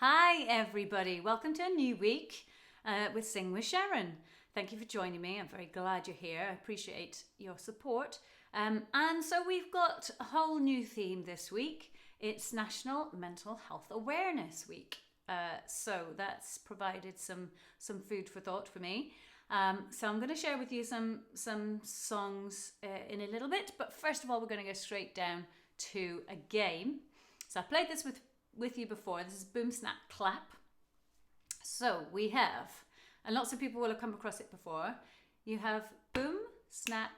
Hi everybody, welcome to a new week with Sing with Sharon. Thank you for joining me. I'm very glad you're here. I appreciate your support. And so we've got a whole new theme this week. It's National Mental Health Awareness Week. So that's provided some food for thought for me. So I'm going to share with you some songs in a little bit. But first of all, we're going to go straight down to a game. So I played this with you before. This is Boom Snap Clap. So we have, and lots of people will have come across it before, you have Boom Snap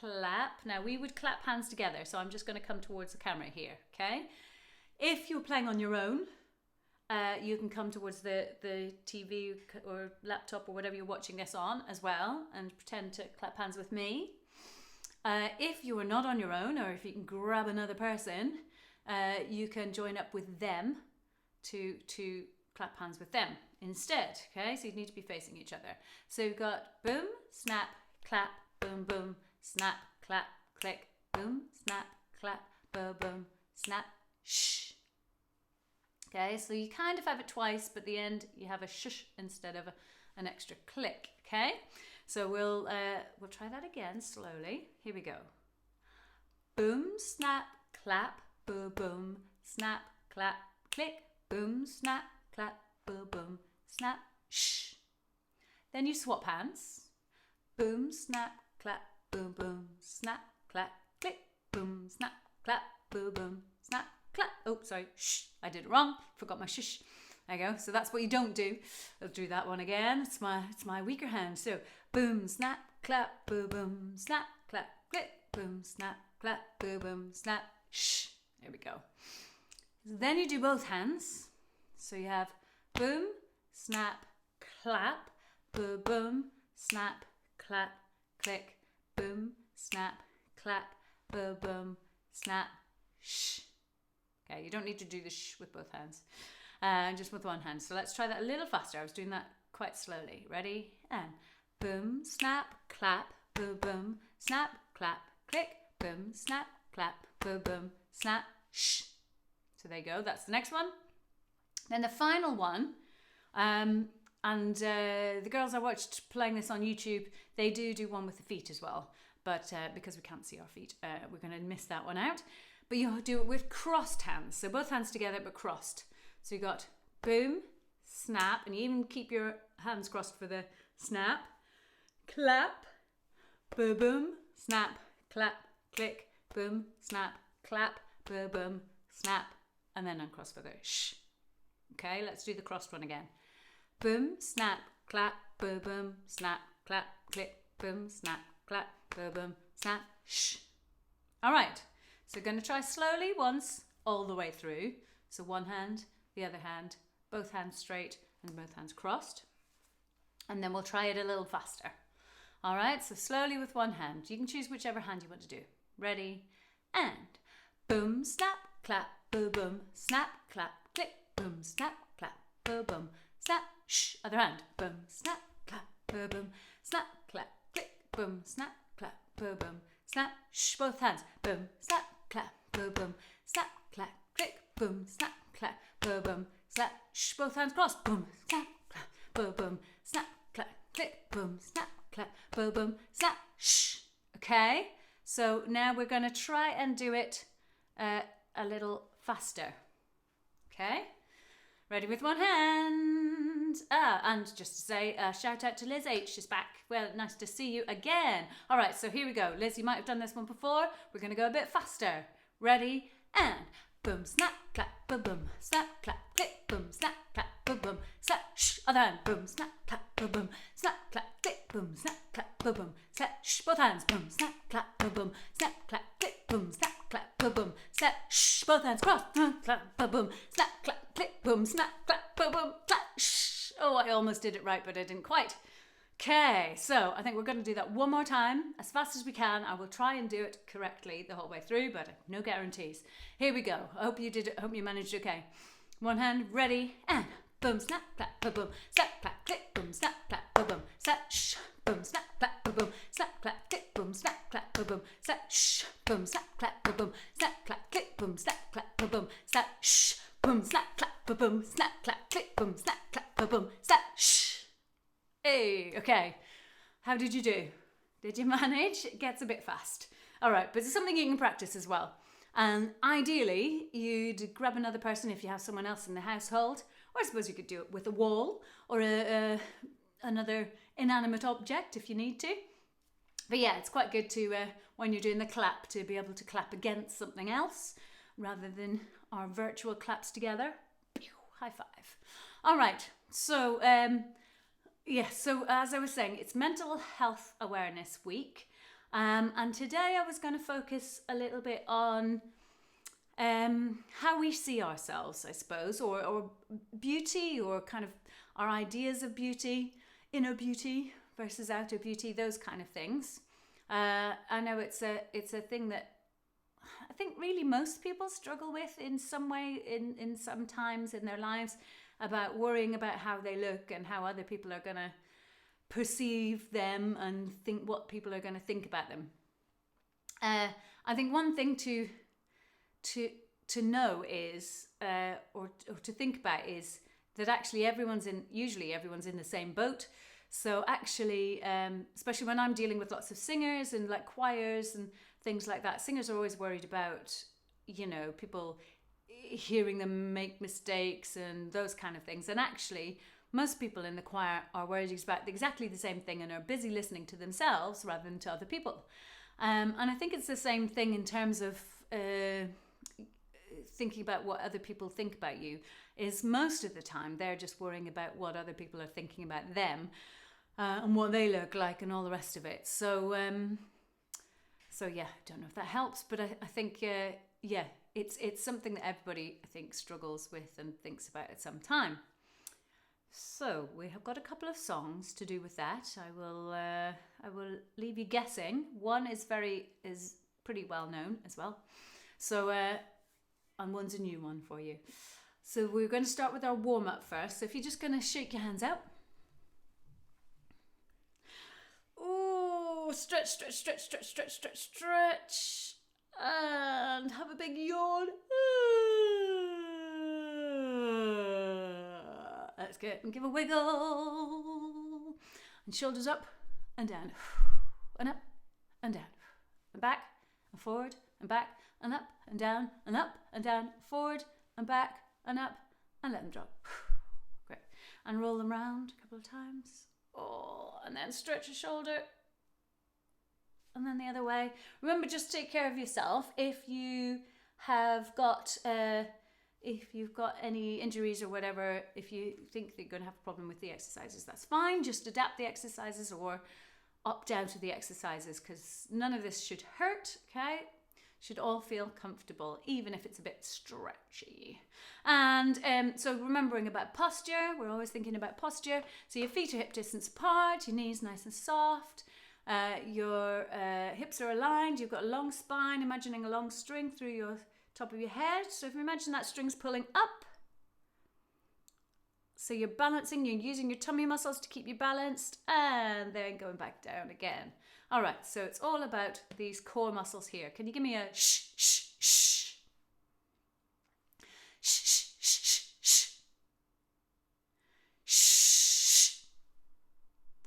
Clap. Now we would clap hands together, so I'm just going to come towards the camera here, okay? If you're playing on your own, you can come towards the TV or laptop or whatever you're watching this on as well and pretend to clap hands with me. If you are not on your own, or if you can grab another person, you can join up with them to clap hands with them instead, okay? So you need to be facing each other. So you've got boom, snap, clap, boom, boom, snap, clap, click, boom, snap, clap, boom, boom, snap, shh. Okay, so you kind of have it twice, but at the end you have a shush instead of an extra click, okay? So we'll try that again slowly. Here we go. Boom, snap, clap, boom, boom, snap, clap, click, boom, snap, clap, boom, boom, snap, shh. Then you swap hands. Boom, snap, clap, boom, boom, snap, clap, click, boom, snap, clap, boom, boom, snap, clap. Oh, sorry, shh, I did it wrong. Forgot my shush. There you go. So that's what you don't do. I'll do that one again. It's my weaker hand. So boom, snap, clap, boom, boom, snap, clap, click, boom, snap, clap, boom, boom, snap, shh. There we go. Then you do both hands. So you have boom, snap, clap, boom, boom, snap, clap, click, boom, snap, clap, boom, boom, snap, shh. Okay, you don't need to do the shh with both hands, just with one hand. So let's try that a little faster. I was doing that quite slowly. Ready? And boom, snap, clap, boom, boom, snap, clap, click, boom, snap, clap, boom, boom, snap, shh. So there you go. That's the next one. Then the final one, the girls I watched playing this on YouTube, they do one with the feet as well. But because we can't see our feet, we're going to miss that one out. But you do it with crossed hands. So both hands together, but crossed. So you got boom, snap, and you even keep your hands crossed for the snap, clap, boom, boom, snap, clap, click, boom, snap, clap, boom, boom, snap, and then uncross for the shh. Okay, let's do the crossed one again. Boom, snap, clap, boom, boom, snap, clap, click, boom, snap, clap, boom, boom, snap, shh. All right, so we're going to try slowly once all the way through. So one hand, the other hand, both hands straight and both hands crossed. And then we'll try it a little faster. All right, so slowly with one hand. You can choose whichever hand you want to do. Ready? And boom, snap, clap, boom, boom, snap, clap, click, boom, snap, clap, boom, boom, snap, shh. Other hand. Boom, snap, clap, boom, boom, snap, clap, click, boom, snap, clap, boom, boom, snap, shh. Both hands. Boom, snap, clap, boom, boom, snap, clap, click, boom, snap, clap, boom, boom, snap, shh. Both hands crossed. Boom, snap, clap, boom, boom, snap, clap, click, boom, snap, clap, boom, boom, snap, shh. Okay, so now we're going to try and do it a little faster. Okay, ready with one hand. And just to say, shout out to Liz H. She's back. Well, nice to see you again. All right, so here we go. Liz, you might have done this one before. We're going to go a bit faster. Ready? And boom, snap, clap, boom, boom, snap, clap, click, boom, snap, clap, boom, boom, snap, shh. Other hand. Boom, snap, clap, boom, boom, snap, clap, click, boom, snap, clap, boom, boom, snap, shh. Both hands. Boom, snap, clap, boom, boom, snap, clap, click, boom, snap, clap, boom, boom, snap, shh. Both hands crossed. Clap, boom, boom, snap, clap, click, boom, snap, clap, boom, boom, clap, shh. Oh, I almost did it right, but I didn't quite. Okay, so I think we're going to do that one more time as fast as we can. I will try and do it correctly the whole way through, but no guarantees. Here we go. I hope you did it. I hope you managed okay. One hand, ready, and boom, snap, clap, boom, boom, snap, clap, click, boom, snap, clap, boom, boom, snap, shh, boom, snap, clap, boom, boom, snap, clap, click, boom, snap, clap, boom, boom, snap, shh, boom, snap, clap, boom, boom, snap, clap, click, boom, snap, clap, boom, boom, snap, shh, boom, snap, clap, ba-boom, snap, clap, click, boom, snap, clap, ba-boom, snap, shh. Hey, okay. How did you do? Did you manage? It gets a bit fast. All right, but it's something you can practice as well. And ideally, you'd grab another person if you have someone else in the household, or I suppose you could do it with a wall or another inanimate object if you need to. But yeah, it's quite good to, when you're doing the clap, to be able to clap against something else rather than our virtual claps together. High five. All right, so so as I was saying, it's Mental Health Awareness Week. And today I was going to focus a little bit on how we see ourselves, I suppose, or beauty, or kind of our ideas of beauty, inner beauty versus outer beauty, those kind of things. I know it's a thing that I think really most people struggle with in some way, in some times in their lives, about worrying about how they look and how other people are going to perceive them and think what people are going to think about them. I think one thing to know is, or to think about, is that actually usually everyone's in the same boat. So actually, especially when I'm dealing with lots of singers and like choirs and things like that, singers are always worried about, people hearing them make mistakes and those kind of things. And actually, most people in the choir are worried about exactly the same thing and are busy listening to themselves rather than to other people. And I think it's the same thing in terms of thinking about what other people think about you, is most of the time they're just worrying about what other people are thinking about them and what they look like and all the rest of it. So yeah, I don't know if that helps, but I think, it's something that everybody, I think, struggles with and thinks about at some time. So we have got a couple of songs to do with that. I will leave you guessing. One is pretty well known as well. So and one's a new one for you. So we're going to start with our warm up first. So if you're just going to shake your hands out. Ooh, stretch, stretch, stretch, stretch, stretch, stretch, stretch. And have a big yawn. That's good. And give a wiggle. And shoulders up and down. And up and down. And back and forward and back and up and down and up and down. Forward and back and up and let them drop. Great. And roll them around a couple of times. Oh, and then stretch your shoulder. And then the other way. Remember, just take care of yourself. If you have got if you've got any injuries or whatever, if you think that you're going to have a problem with the exercises, that's fine. Just adapt the exercises or opt out of the exercises, because none of this should hurt, okay? Should all feel comfortable, even if it's a bit stretchy. And so remembering about posture, we're always thinking about posture. So your feet are hip distance apart, your knees nice and soft, your hips are aligned, you've got a long spine, imagining a long string through your top of your head. So if you imagine that string's pulling up, so you're balancing, you're using your tummy muscles to keep you balanced, and then going back down again. All right, so it's all about these core muscles here. Can you give me a shh, shh, shh? Shh, shh, shh, shh. Shh.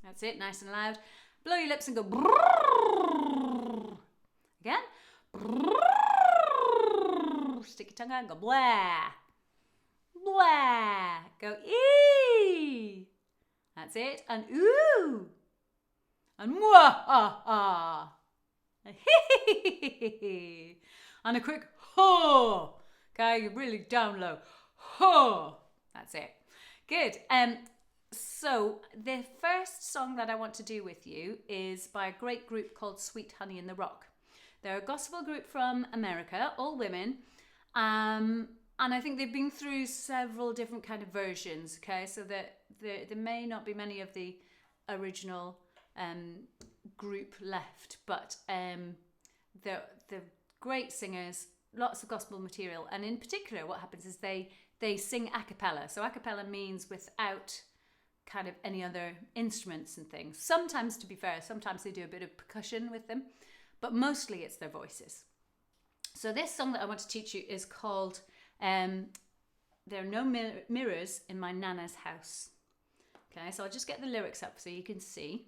That's it, nice and loud. Blow your lips and go brrrr. Again. Brrrr. Stick your tongue out and go blah. Blah. Go ee. That's it. And ooh. And mwah. And a quick ho. Okay, you're really down low. Ho. That's it. Good. So the first song that I want to do with you is by a great group called Sweet Honey in the Rock. They're a gospel group from America, all women. And I think they've been through several different kind of versions, okay? So that there may not be many of the original group left, but they're great singers, lots of gospel material. And in particular, what happens is they sing a cappella. So a cappella means without kind of any other instruments and things. Sometimes, to be fair, sometimes they do a bit of percussion with them, but mostly it's their voices. So this song that I want to teach you is called there are no mirrors in my nana's house. Okay, so I'll just get the lyrics up so you can see.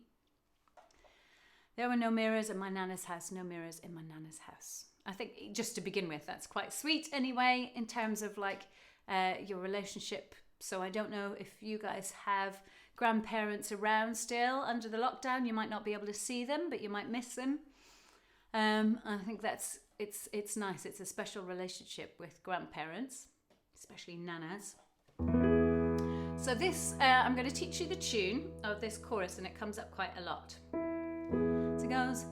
There were no mirrors in my nana's house, no mirrors in my nana's house. I think just to begin with, that's quite sweet anyway, in terms of like your relationship. So I don't know if you guys have grandparents around still under the lockdown. You might not be able to see them, but you might miss them. I think it's nice. It's a special relationship with grandparents, especially nanas. So this, I'm going to teach you the tune of this chorus, and it comes up quite a lot. So it goes,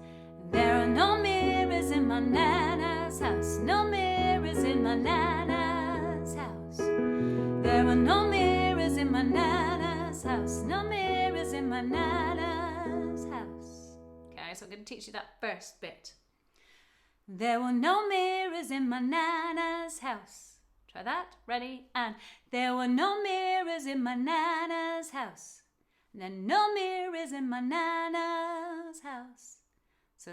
there are no mirrors in my nana's house, no mirrors in my nana's house. There are no mirrors in my nana's house, no mirrors in my nana's house. Okay, so I'm going to teach you that first bit. There were no mirrors in my nana's house. Try that. Ready? And there were no mirrors in my nana's house. And then no mirrors in my nana's house. So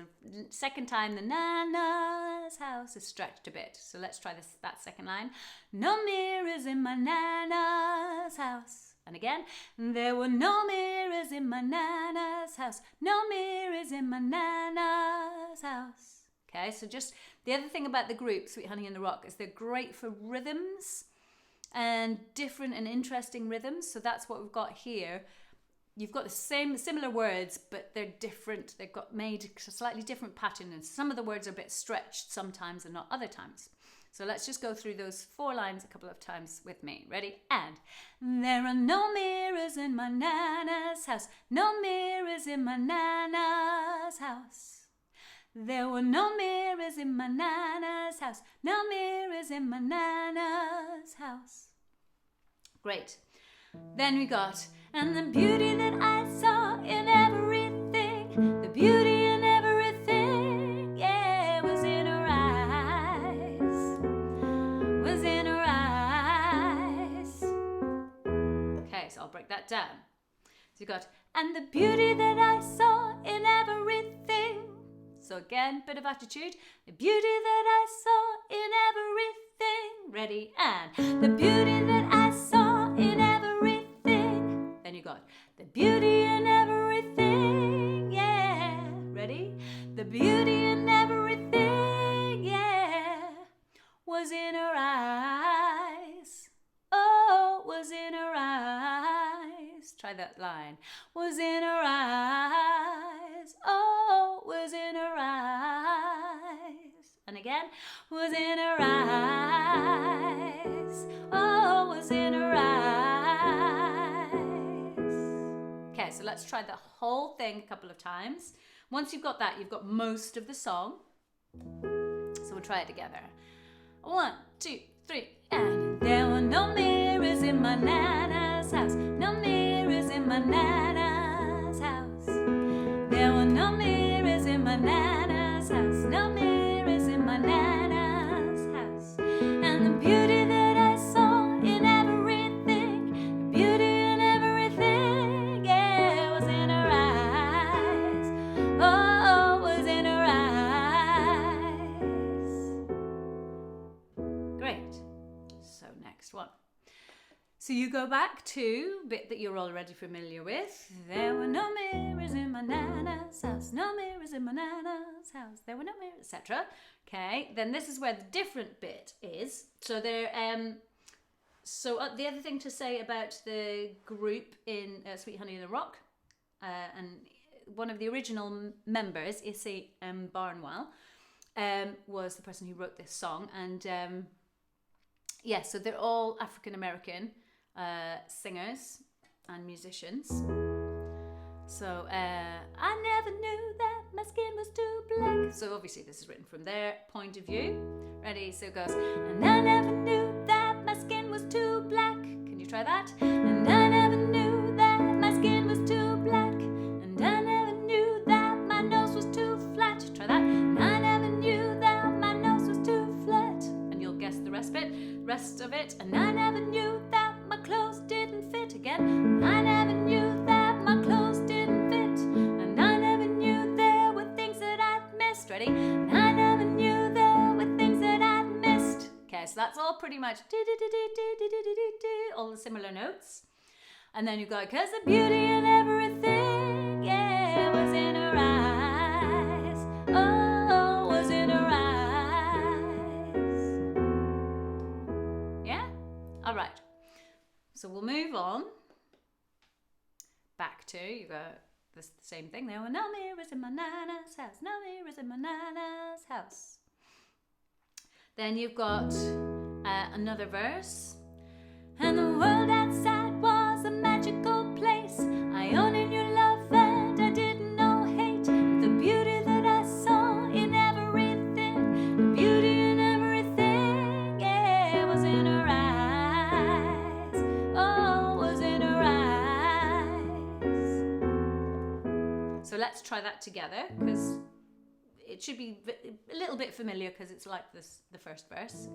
second time, the nana's house is stretched a bit. So let's try that second line. No mirrors in my nana's house. And again, there were no mirrors in my nana's house. No mirrors in my nana's house. Okay, so just the other thing about the group, Sweet Honey in the Rock, is they're great for rhythms and different and interesting rhythms. So that's what we've got here. You've got the similar words, but they're different. They've got made a slightly different pattern, and some of the words are a bit stretched sometimes and not other times. So let's just go through those 4 lines a couple of times with me. Ready? And there are no mirrors in my nana's house. No mirrors in my nana's house. There were no mirrors in my nana's house. No mirrors in my nana's house. Great. Then we got, and the beauty that I saw in everything, the beauty in everything, yeah, was in her eyes, was in her eyes. Okay, so I'll break that down. So you got, and the beauty that I saw in everything. So again, bit of attitude. The beauty that I saw in everything. Ready? And the beauty that I saw in everything. Then you got the beauty in everything. Yeah. Ready? The beauty in everything. Yeah. Was in her eyes. Oh, was in her eyes. Try that line. Was in her eyes. Oh, was in her eyes. And again, was in her eyes. Oh, was in her eyes. Okay, so let's try the whole thing a couple of times. Once you've got that, you've got most of the song. So we'll try it together. 1, 2, 3, and there were no mirrors in my nana's house. No mirrors in my nana's house. There were no mirrors in my nana's house. No mirrors in my nana's house. And the beauty that I saw in everything, the beauty in everything, yeah, was in her eyes. Oh, was in her eyes. Great. So next one. So you go back to a bit that you're already familiar with. There were no mirrors in my nana's house. No mirrors in my nana's house. There were no mirrors, etc. Okay, then this is where the different bit is. So there, the other thing to say about the group in Sweet Honey in the Rock, and one of the original members, Issy Barnwell, was the person who wrote this song, and yeah, so they're all African American singers and musicians. So I never knew that my skin was too black. So obviously this is written from their point of view. Ready? So it goes, and I never knew that my skin was too black. Can you try that? And I never knew that my skin was too black. And I never knew that my nose was too flat. Try that. And I never knew that my nose was too flat. And you'll guess the rest of it. And I never knew that my clothes didn't fit again. I never knew that my clothes didn't fit. And I never knew there were things that I'd missed. Ready? And I never knew there were things that I'd missed. Okay, So that's all pretty much all the similar notes. And then you've got, 'cause the beauty in everything, yeah, was in her eyes. Oh, was in her eyes. Yeah? All right. So we'll move on back to, you got the same thing. There were no mirrors in my nana's house. No mirrors in my nana's house. Then you've got another verse. And the world outside was a magical place. I only knew love and I didn't know hate. The beauty that I saw in everything, the beauty in everything, yeah, was in her eyes. Oh, was in her eyes. So let's try that together, because it should be a little bit familiar, because it's like this, the first verse.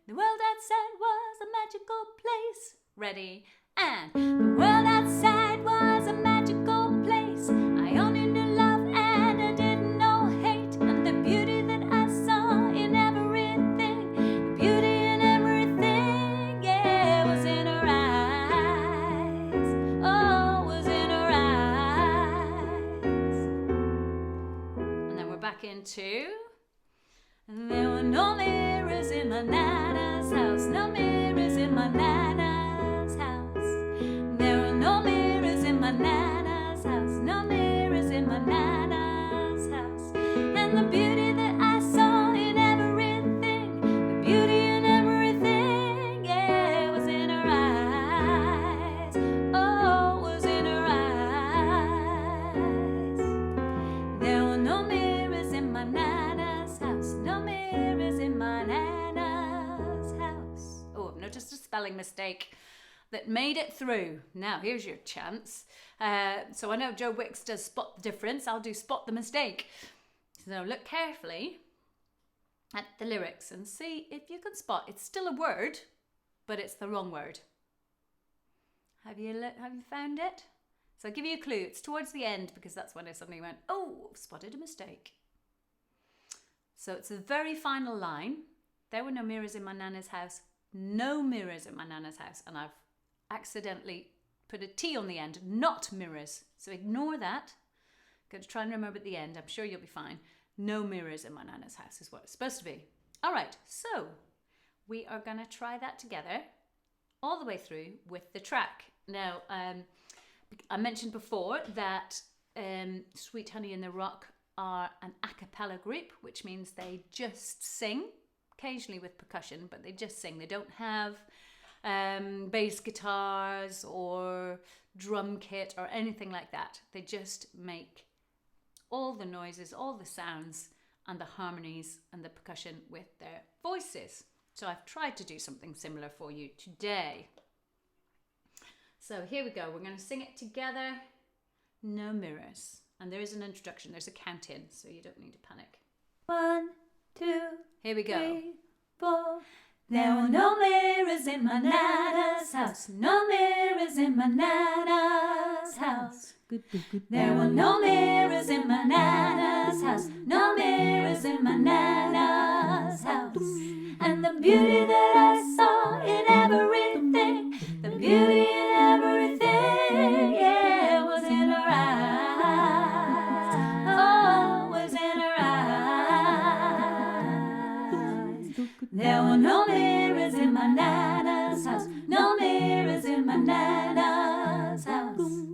The world outside was a magical place. Ready? And the world outside was a magical place. I only knew love and I didn't know hate. And the beauty that I saw in everything, the beauty in everything, yeah, was in her eyes. Oh, was in her eyes. And then we're back into... There were no mirrors in my nana's house. No mirrors in my nana's house. There were no mirrors in my nana's house. No mirrors in my nana's house. And the beauty that I saw in everything, the beauty in everything, yeah, was in her eyes. Oh, was in her eyes. There were no mirrors in my nana's house. No mirrors in my nana's house. Oh, I've noticed a spelling mistake that made it through. Now, here's your chance. So I know Joe Wicks does spot the difference. I'll do spot the mistake. So look carefully at the lyrics and see if you can spot. It's still a word, but it's the wrong word. Have you found it? So I'll give you a clue. It's towards the end, because that's when I suddenly went, oh, I've spotted a mistake. So it's the very final line. There were no mirrors in my nana's house. No mirrors in my nana's house. And I've accidentally put a T on the end, not mirrors. So ignore that. Going to try and remember at the end. I'm sure you'll be fine. No mirrors in my nana's house is what it's supposed to be. All right, so we are going to try that together all the way through with the track. Now, I mentioned before that Sweet Honey in the Rock are an a cappella group, which means they just sing, occasionally with percussion, but they just sing. They don't have bass guitars or drum kit or anything like that. They just make all the noises, all the sounds and the harmonies and the percussion with their voices. So I've tried to do something similar for you today. So here we go. We're going to sing it together. No mirrors. And there is an introduction. There's a count in, so you don't need to panic. 1, 2, here we go. 3, 4. There were no mirrors in my nana's house. No mirrors in my nana's house. There were no mirrors in my nana's house. No mirrors in my nana's house. And the beauty that I saw in everything, the beauty in everything, yeah, was in her eyes. Oh, was in her eyes. There were no mirrors in my nana's house. No mirrors in my nana's house.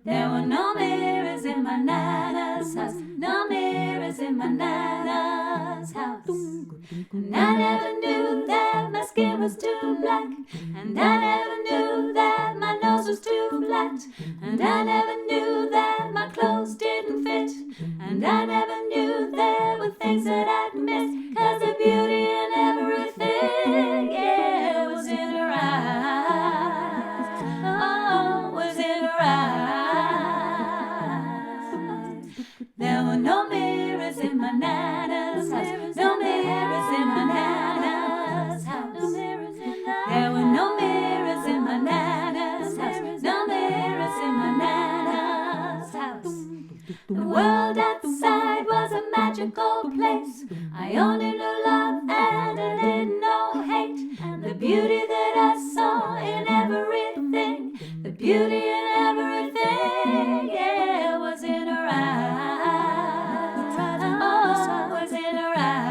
There were no mirrors in my nana's house. No mirrors in my nana's house. And I never knew that my skin was too black. And I never knew that my nose was too flat. And I never knew that my clothes didn't fit. And I never knew there were things that I'd miss. 'Cause the beauty in everything, yeah, was in her eyes. Oh, was in her eyes. There were no mirrors in my nana's house. No mirrors in my nana's house. There were no mirrors in my nana's house. No mirrors in my nana's house. beauty that I saw in everything, the beauty in everything, yeah, was in her eyes. Oh, was in her eyes.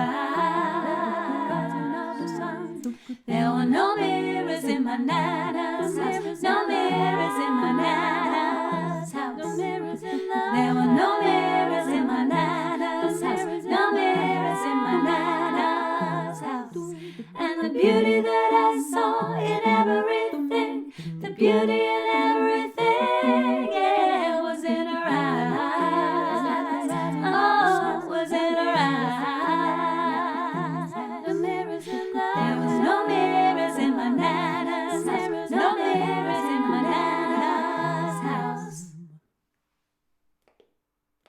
There were no mirrors in my Nana's house, no mirrors in my Nana's house. There were no mirrors in my Nana's house, no mirrors in my Nana's house. And the beauty that I saw in everything, the beauty in everything, yeah, was in her eyes. Oh, was in her eyes. The mirrors in the there was no mirrors in my Nana's house, no mirrors in my Nana's house.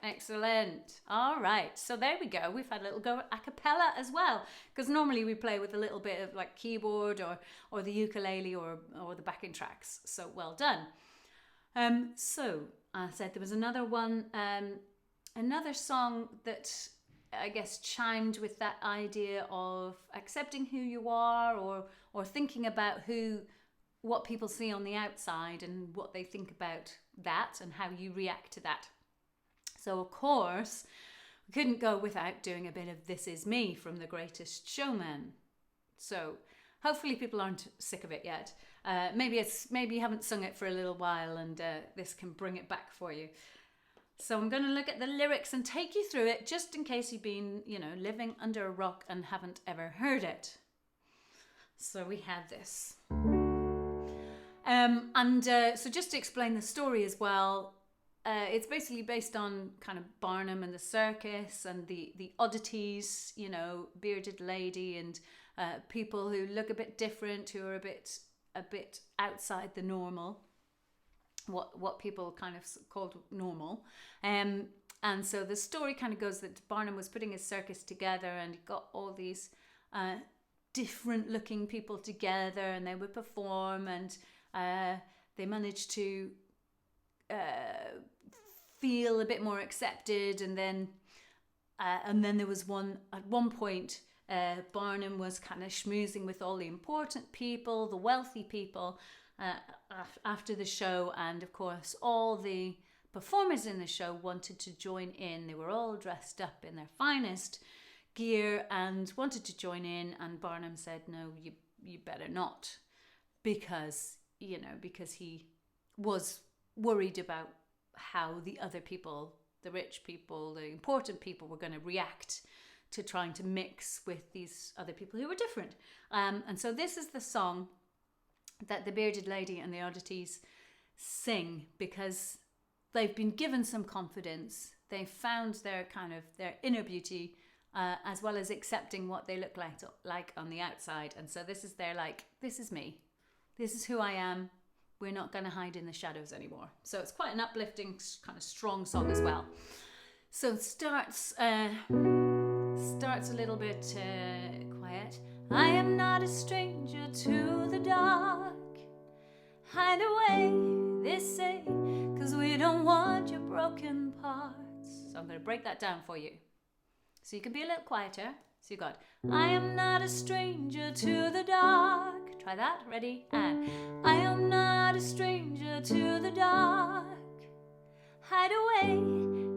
Excellent. All right. So there we go. We've had a little go at a cappella as well, because normally we play with a little bit of like keyboard or the ukulele or the backing tracks. So well done. So I said there was another one, another song that I guess chimed with that idea of accepting who you are or thinking about what people see on the outside and what they think about that and how you react to that. So, of course, we couldn't go without doing a bit of This Is Me from The Greatest Showman. So, hopefully people aren't sick of it yet. Maybe you haven't sung it for a little while and this can bring it back for you. So I'm going to look at the lyrics and take you through it just in case you've been, living under a rock and haven't ever heard it. So we have this. So just to explain the story as well, it's basically based on kind of Barnum and the circus and the oddities, bearded lady and people who look a bit different, who are a bit outside the normal, what people kind of called normal. And so the story kind of goes that Barnum was putting his circus together and he got all these different looking people together and they would perform and they managed to feel a bit more accepted, and then there was at one point Barnum was kind of schmoozing with all the important people, the wealthy people after the show, and of course all the performers in the show wanted to join in. They were all dressed up in their finest gear and wanted to join in, and Barnum said, no, you better not, because he was worried about how the other people, the rich people, the important people, were going to react to trying to mix with these other people who were different. And so this is the song that the bearded lady and the oddities sing, because they've been given some confidence. They've found their inner beauty, as well as accepting what they look like on the outside. And so this is this is me. This is who I am. We're not going to hide in the shadows anymore. So it's quite an uplifting, kind of strong song as well. So it starts a little bit quiet. I am not a stranger to the dark. Hide away, they say, 'cause we don't want your broken parts. So I'm going to break that down for you, so you can be a little quieter. So you got, I am not a stranger to the dark. Try that. Ready? And I am not a stranger to the dark. Hide away,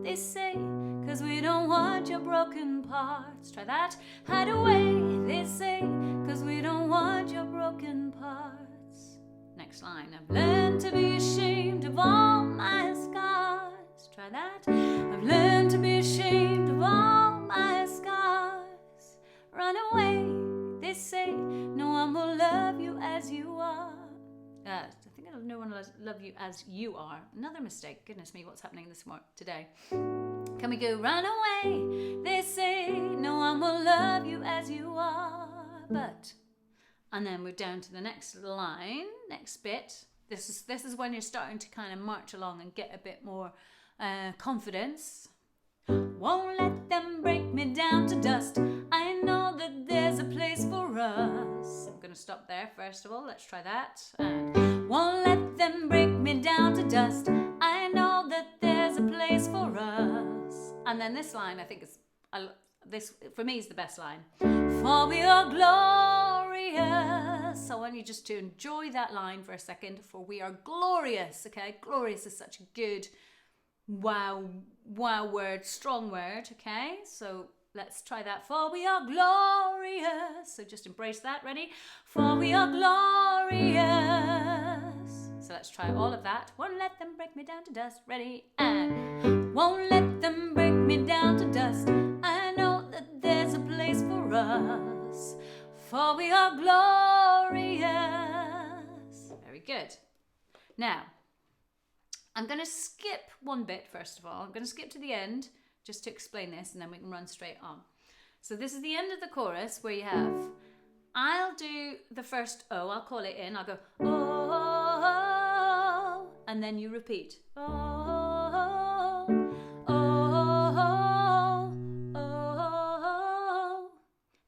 they say, 'cause we don't want your broken parts. Try that. Hide away, they say, 'cause we don't want your broken parts. Next line. I've learned to be ashamed of all my scars. Try that. I've learned to be ashamed of all my scars. Run away, they say, no one will love you as you are. I think no one will love you as you are. Another mistake. Goodness me, what's happening today? Can we go, run away, they say, no one will love you as you are. But, and then we're down to the next line, next bit. This is when you're starting to kind of march along and get a bit more confidence. Won't let them break me down to dust. I know that there's a place for us. I'm going to stop there first of all. Let's try that. And won't let them break me down to dust. I know that there's a place for us. And then this line, I think this for me is the best line. For we are glorious I want you just to enjoy that line for a second. For we are glorious, okay? Glorious is such a good wow word, strong word, okay? So let's try that. For we are glorious. So just embrace that. Ready? For we are glorious. So let's try all of that. Won't let them break me down to dust. Ready? And won't let them break me down to dust. I know that there's a place for us. For we are glorious. Very good. Now, I'm going to skip one bit first of all. I'm going to skip to the end just to explain this, and then we can run straight on. So this is the end of the chorus where you have, I'll do the first O, I'll call it in, I'll go, oh, and then you repeat, oh, oh, oh.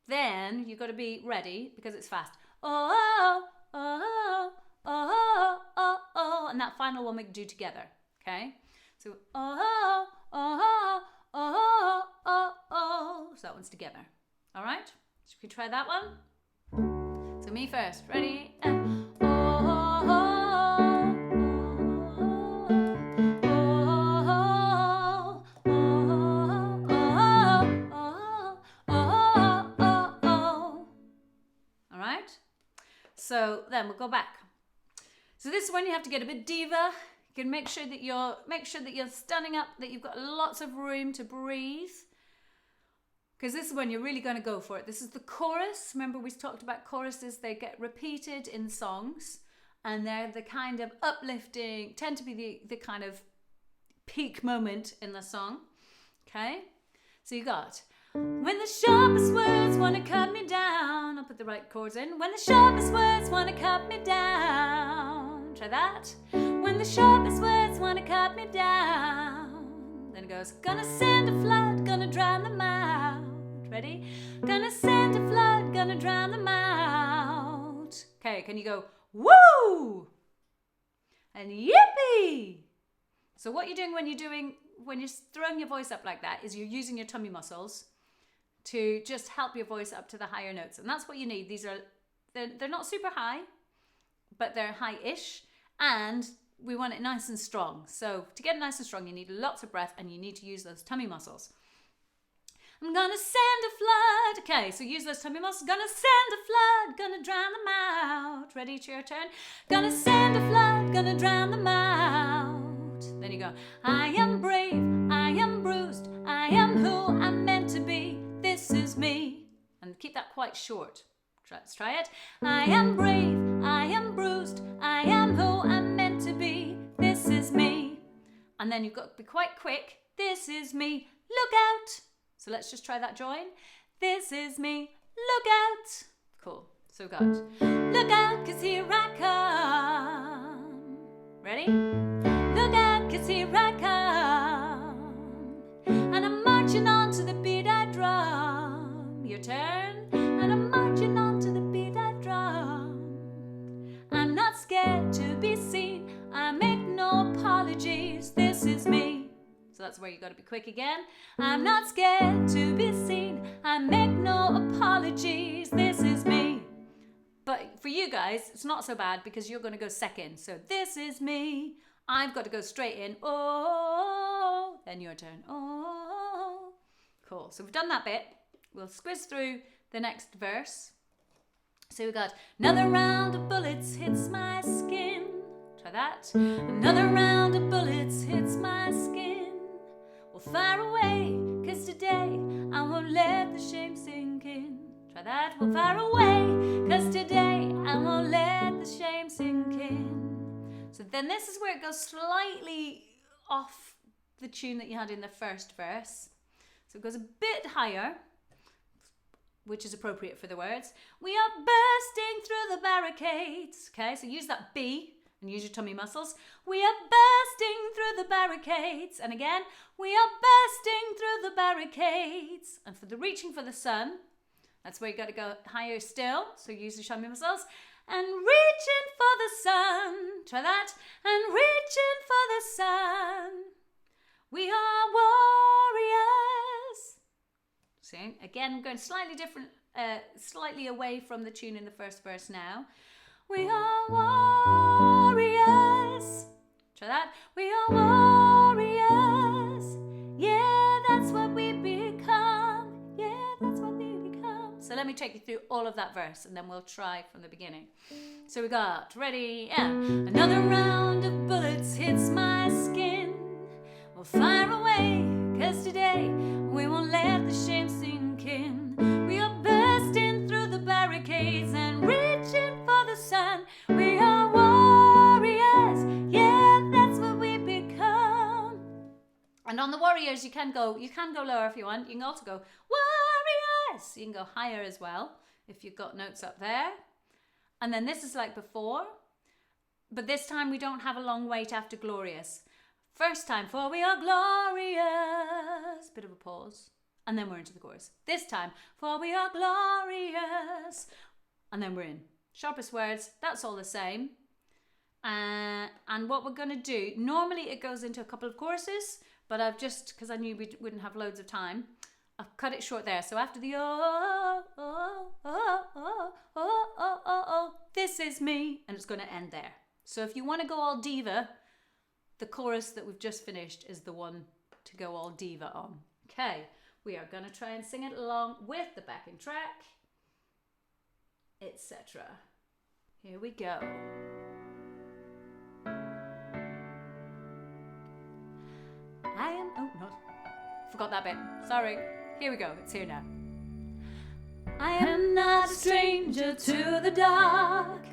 Then you've got to be ready because it's fast. Oh, oh, oh, oh, oh, and that final one we can do together, okay? So, oh, oh, oh, oh, oh. So that one's together. All right? Should we try that one? So me first. Ready? Oh, oh, all right? So then we'll go back. So this is when you have to get a bit diva. You can make sure that you're standing up, that you've got lots of room to breathe. Because this is when you're really going to go for it. This is the chorus. Remember we talked about choruses, they get repeated in songs and they're the kind of uplifting, tend to be the kind of peak moment in the song. Okay? So you got, when the sharpest words want to cut me down, I'll put the right chords in. When the sharpest words want to cut me down, try that. When the sharpest words want to cut me down, then it goes, gonna send a flood, gonna drown them out. Ready? Gonna send a flood, gonna drown them out. Okay, can you go, woo! And yippee! So what you're doing when you're throwing your voice up like that is you're using your tummy muscles to just help your voice up to the higher notes. And that's what you need. They're not super high, but they're high-ish. And we want it nice and strong. So to get it nice and strong, you need lots of breath and you need to use those tummy muscles. I'm gonna send a flood. Okay, so use those tummy muscles. Gonna send a flood, gonna drown them out. Ready? It's your turn. Gonna send a flood, gonna drown them out. Then you go, I am brave, I am bruised, I am who I'm meant to be. This is me. And keep that quite short. Let's try it. I am brave, I am bruised, I am who I'm meant to be. This is me. And then you've got to be quite quick. This is me. Look out. So let's just try that join. This is me. Look out. Cool. So good. Look out, 'cause here I come. Ready? Look out, 'cause here I come. And I'm marching on to the beat I drum. Your turn. And I'm marching on to the beat I drum. I'm not scared to be seen. I make no apologies. This is me. So that's where you got to be quick again. I'm not scared to be seen. I make no apologies. This is me. But for you guys, it's not so bad because you're going to go second. So this is me. I've got to go straight in. Oh, then your turn. Oh, cool. So we've done that bit. We'll squiz through the next verse. So we've got another round of bullets hits my skin. Try that. Another round of bullets hits my skin. Well, fire away, 'cause today I won't let the shame sink in. Try that. Well, fire away, 'cause today I won't let the shame sink in. So then this is where it goes slightly off the tune that you had in the first verse. So it goes a bit higher, which is appropriate for the words. We are bursting through the barricades. Okay, so use that B. And use your tummy muscles. We are bursting through the barricades. And again, we are bursting through the barricades. And for the reaching for the sun, that's where you got to go higher still. So use your tummy muscles. And reaching for the sun. Try that. And reaching for the sun. We are warriors. See, again, going slightly different slightly away from the tune in the first verse now. We are warriors. Try that. We are warriors. Yeah, that's what we become. Yeah, that's what we become. So let me take you through all of that verse and then we'll try from the beginning. So we got, ready, yeah. Another round of bullets hits my skin. We'll fire away, 'cause today we won't let the shame sink in. We are bursting through the barricades and reaching for the sun. We are warriors, yeah, that's what we become. And on the warriors, you can go lower if you want. You can also go warriors. You can go higher as well if you've got notes up there. And then this is like before, but this time we don't have a long wait after glorious. First time, for we are glorious. Bit of a pause. And then we're into the chorus. This time, for we are glorious. And then we're in. Sharpest words, that's all the same. And what we're going to do, normally it goes into a couple of choruses, but I've just, because I knew we wouldn't have loads of time, I've cut it short there. So after the this is me, and it's going to end there. So if you want to go all diva, the chorus that we've just finished is the one to go all diva on. Okay, we are going to try and sing it along with the backing track, etc. Here we go. Forgot that bit. Sorry. Here we go. It's here now. I am not a stranger to the dark.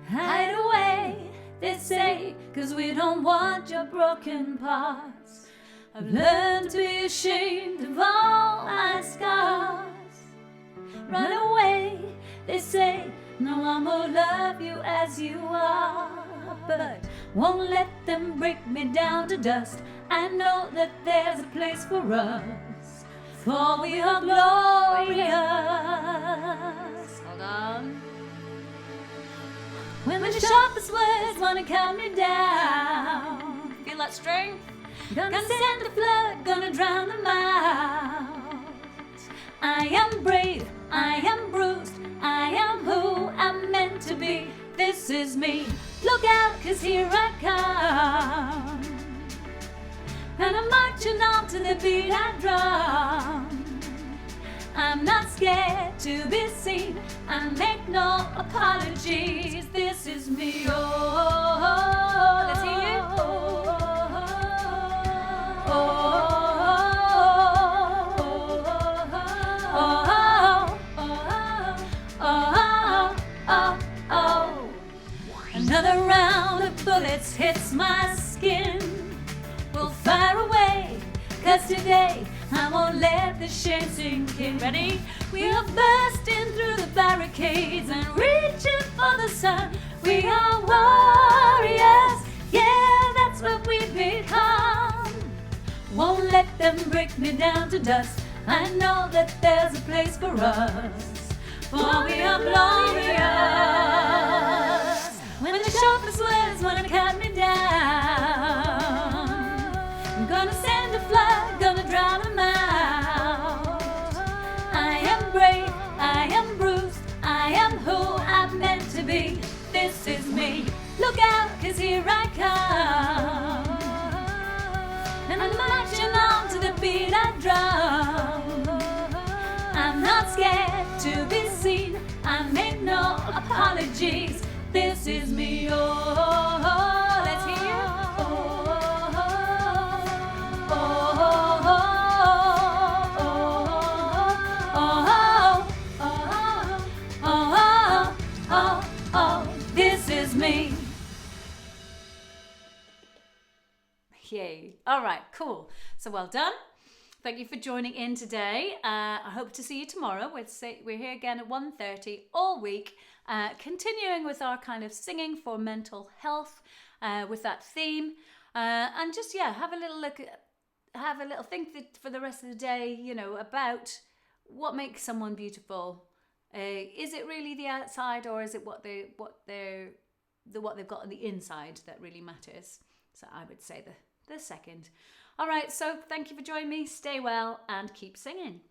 Hide away, they say, 'cause we don't want your broken parts. I've learned to be ashamed of all my scars. Run away, they say, no one will love you as you are. But won't let them break me down to dust. I know that there's a place for us, for we are glorious. Hold on. When the sharpest words wanna count me down, feel that string? Gonna send a flood, gonna drown them out. I am brave, I am bruised, I am who I'm meant to be. This is me, look out, 'cause here I come. And I'm marching on to the beat I drum. I'm not scared to be seen, I make no apologies. This is me, oh, let's hear you. Another round of bullets hits my skin. We'll fire away, 'cause today I won't let the shame sink in. Ready? We are bursting through the barricades and reaching for the sun. We are warriors, yeah, that's what we become. Won't let them break me down to dust. I know that there's a place for us, for we are glorious. When the sharpest words wanna cut me down, I'm gonna send a flood, gonna drown them out. I am brave, I am bruised, I am who I'm meant to be. This is me, look out, 'cause here I come. And I'm marching on to the beat I drum. I'm not scared to be seen, I make no apologies. This is me, oh, let's hear you. This is me. Yay. All right, cool. So well done. Thank you for joining in today. I hope to see you tomorrow. We're here again at 1:30 all week, continuing with our kind of singing for mental health with that theme. And just, have a little look, have a little think for the rest of the day, about what makes someone beautiful. Is it really the outside, or is it what they've got on the inside that really matters? So I would say the second. All right, so thank you for joining me. Stay well and keep singing.